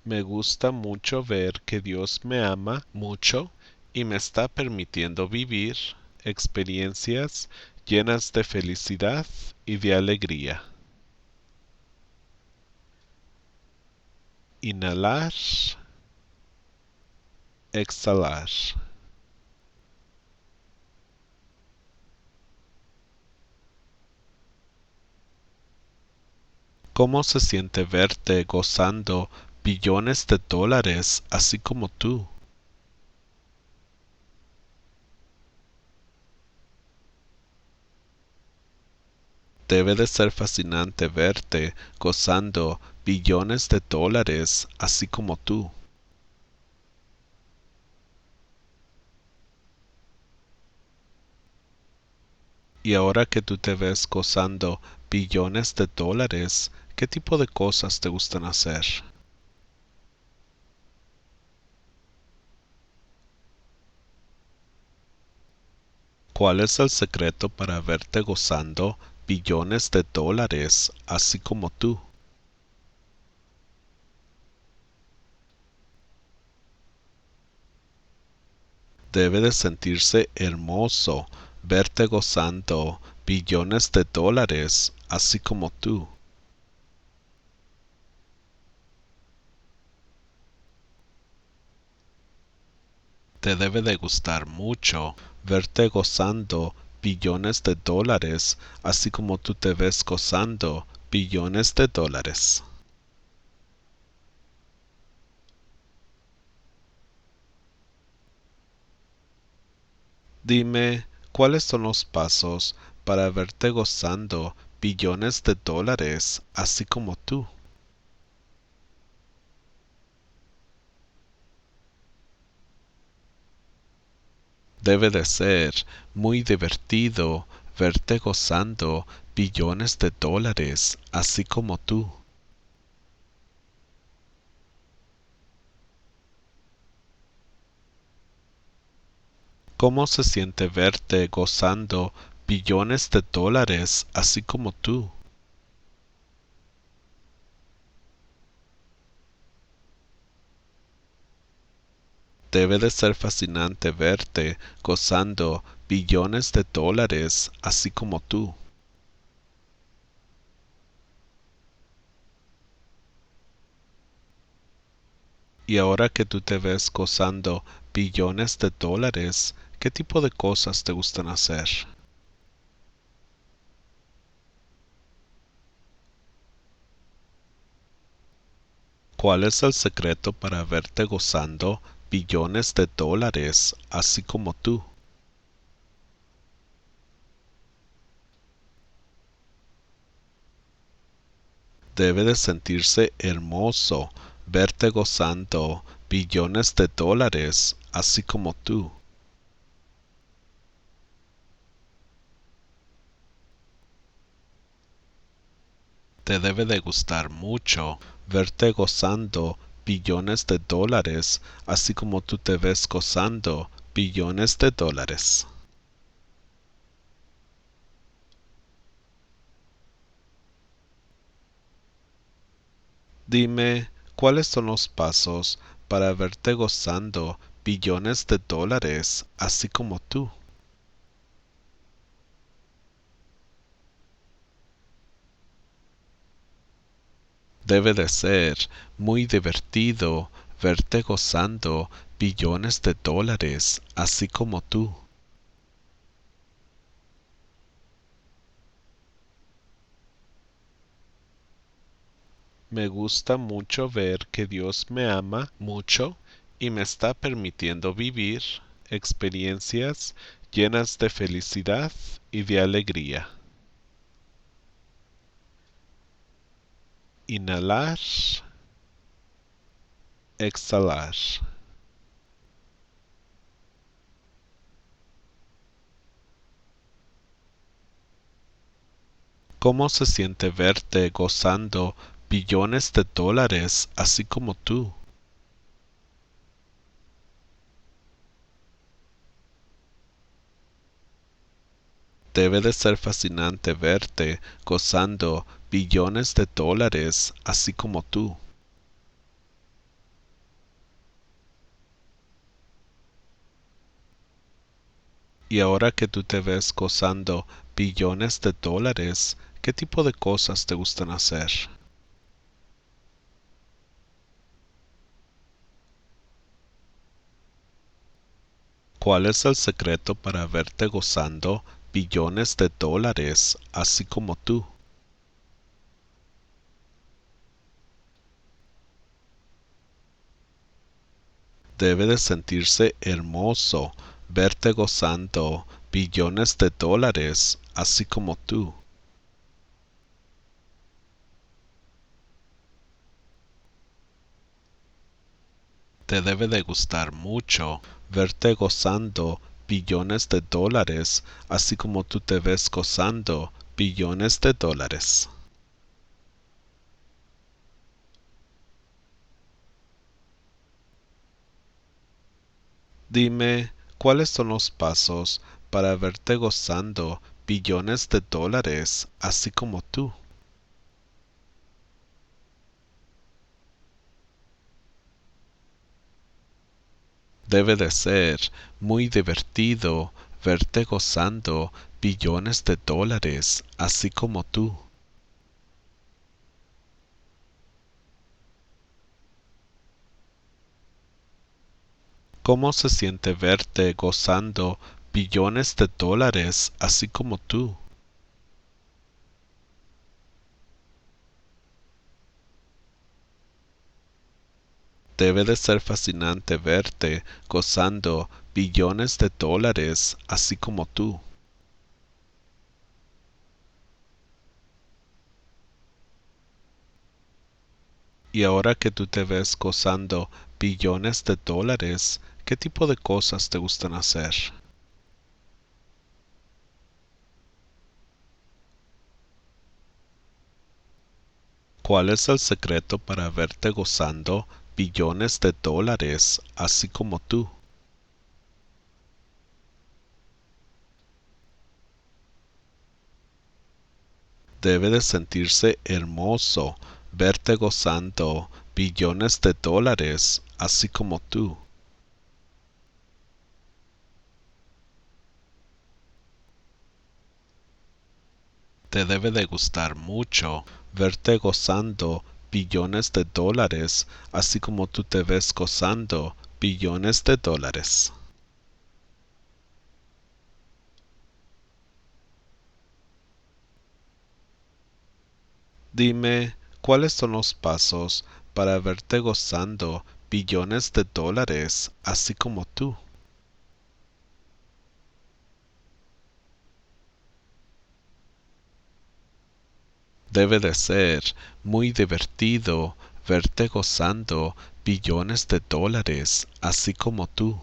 Me gusta mucho ver que Dios me ama mucho y me está permitiendo vivir experiencias llenas de felicidad y de alegría. Inhalar, exhalar. ¿Cómo se siente verte gozando billones de dólares así como tú? Debe de ser fascinante verte gozando billones de dólares así como tú. Y ahora que tú te ves gozando billones de dólares, ¿qué tipo de cosas te gustan hacer? ¿Cuál es el secreto para verte gozando billones de dólares así como tú? Debe de sentirse hermoso verte gozando billones de dólares así como tú. Te debe de gustar mucho verte gozando billones de dólares así como tú te ves gozando billones de dólares. Dime, ¿cuáles son los pasos para verte gozando billones de dólares así como tú? Debe de ser muy divertido verte gozando billones de dólares así como tú. ¿Cómo se siente verte gozando billones de dólares así como tú? Debe de ser fascinante verte gozando billones de dólares así como tú. Y ahora que tú te ves gozando billones de dólares, ¿qué tipo de cosas te gustan hacer? ¿Cuál es el secreto para verte gozando billones de dólares así como tú? Debe de sentirse hermoso verte gozando billones de dólares así como tú. Te debe de gustar mucho verte gozando billones de dólares así como tú te ves gozando billones de dólares. Dime, ¿cuáles son los pasos para verte gozando billones de dólares así como tú? Debe de ser muy divertido verte gozando billones de dólares así como tú. Me gusta mucho ver que Dios me ama mucho y me está permitiendo vivir experiencias llenas de felicidad y de alegría. Inhalar, exhalar. ¿Cómo se siente verte gozando billones de dólares así como tú? Debe de ser fascinante verte gozando billones de dólares así como tú. Y ahora que tú te ves gozando billones de dólares, ¿qué tipo de cosas te gustan hacer? ¿Cuál es el secreto para verte gozando billones de dólares, así como tú? Debe de sentirse hermoso verte gozando billones de dólares, así como tú. Te debe de gustar mucho verte gozando billones de dólares, así como tú te ves gozando billones de dólares. Dime, ¿cuáles son los pasos para verte gozando billones de dólares, así como tú? Debe de ser muy divertido verte gozando billones de dólares, así como tú. ¿Cómo se siente verte gozando billones de dólares, así como tú? Debe de ser fascinante verte gozando billones de dólares, así como tú. Y ahora que tú te ves gozando billones de dólares, ¿qué tipo de cosas te gustan hacer? ¿Cuál es el secreto para verte gozando billones de dólares, así como tú? Debe de sentirse hermoso verte gozando billones de dólares, así como tú. Te debe de gustar mucho verte gozando billones de dólares, así como tú te ves gozando billones de dólares. Dime, ¿cuáles son los pasos para verte gozando billones de dólares, así como tú? Debe de ser muy divertido verte gozando billones de dólares, así como tú.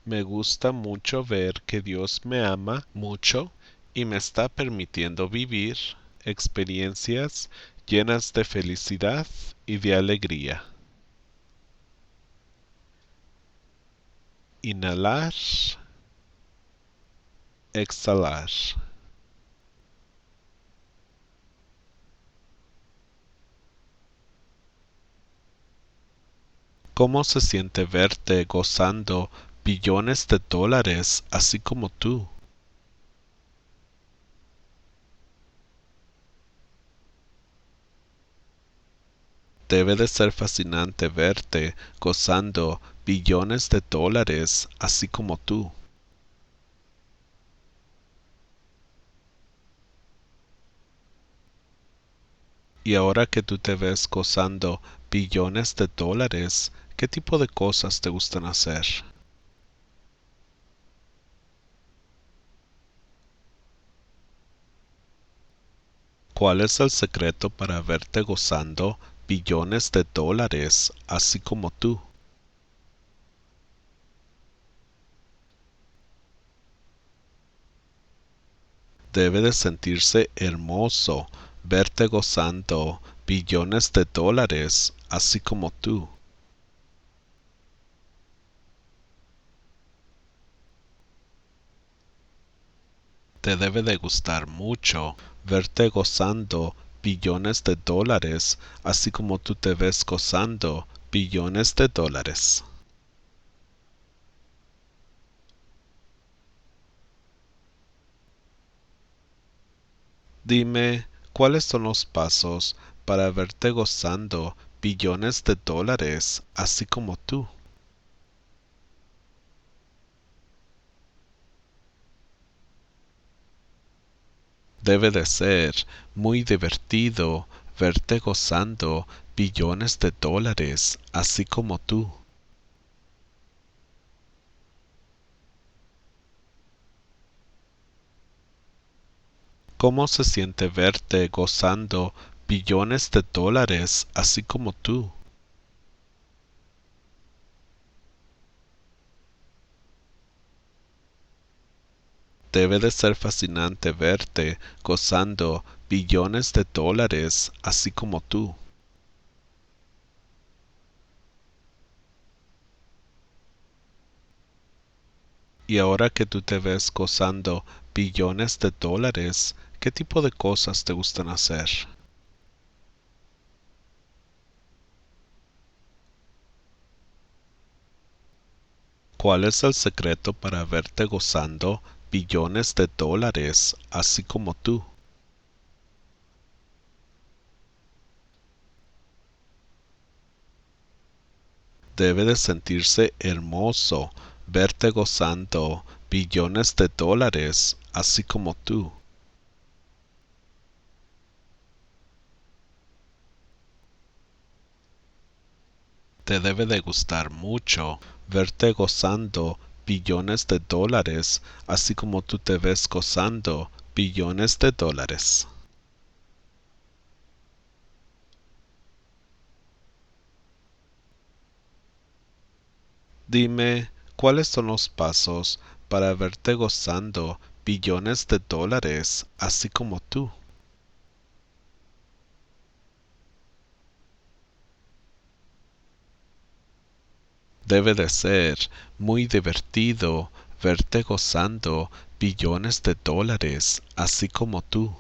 Me gusta mucho ver que Dios me ama mucho y me está permitiendo vivir experiencias llenas de felicidad y de alegría. Inhalar, exhalar. ¿Cómo se siente verte gozando billones de dólares, así como tú? Debe de ser fascinante verte gozando billones de dólares, así como tú. Y ahora que tú te ves gozando billones de dólares, ¿qué tipo de cosas te gustan hacer? ¿Cuál es el secreto para verte gozando billones de dólares, así como tú? Debe de sentirse hermoso verte gozando billones de dólares, así como tú. Te debe de gustar mucho verte gozando billones de dólares, así como tú te ves gozando billones de dólares. Dime, ¿cuáles son los pasos para verte gozando billones de dólares, así como tú? Debe de ser muy divertido verte gozando billones de dólares, así como tú. ¿Cómo se siente verte gozando billones de dólares, así como tú? Debe de ser fascinante verte gozando billones de dólares, así como tú. Y ahora que tú te ves gozando billones de dólares, ¿qué tipo de cosas te gustan hacer? ¿Cuál es el secreto para verte gozando billones de dólares, así como tú? Debe de sentirse hermoso verte gozando billones de dólares, así como tú. Te debe de gustar mucho verte gozando billones de dólares, así como tú te ves gozando billones de dólares. Dime, ¿cuáles son los pasos para verte gozando billones de dólares, así como tú? Debe de ser muy divertido verte gozando billones de dólares, así como tú.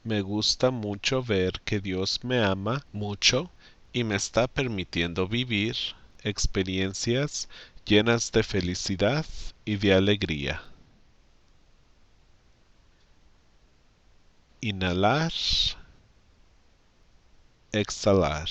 Me gusta mucho ver que Dios me ama mucho y me está permitiendo vivir experiencias llenas de felicidad y de alegría. Inhalar, exhalar.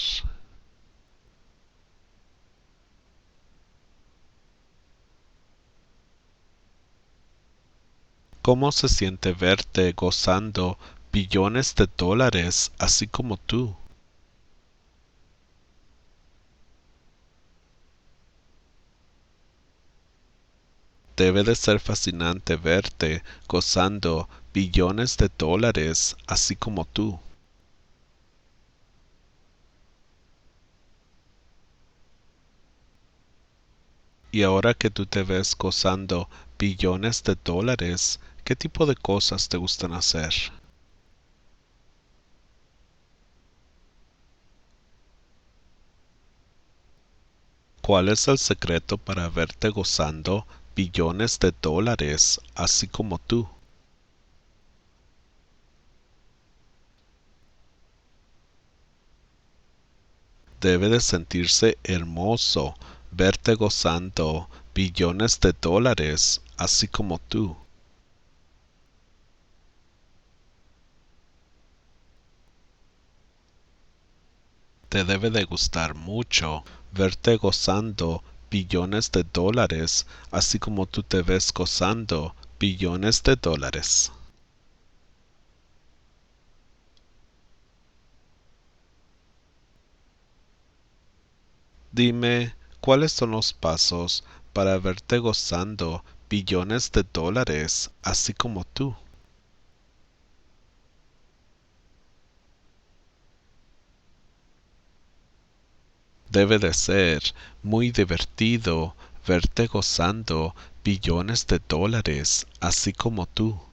¿Cómo se siente verte gozando billones de dólares, así como tú? Debe de ser fascinante verte gozando billones de dólares, así como tú. Y ahora que tú te ves gozando billones de dólares, ¿qué tipo de cosas te gustan hacer? ¿Cuál es el secreto para verte gozando billones de dólares, así como tú? Debe de sentirse hermoso verte gozando billones de dólares, así como tú. Te debe de gustar mucho verte gozando billones de dólares, así como tú te ves gozando billones de dólares. Dime, ¿cuáles son los pasos para verte gozando billones de dólares, así como tú? Debe de ser muy divertido verte gozando billones de dólares, así como tú.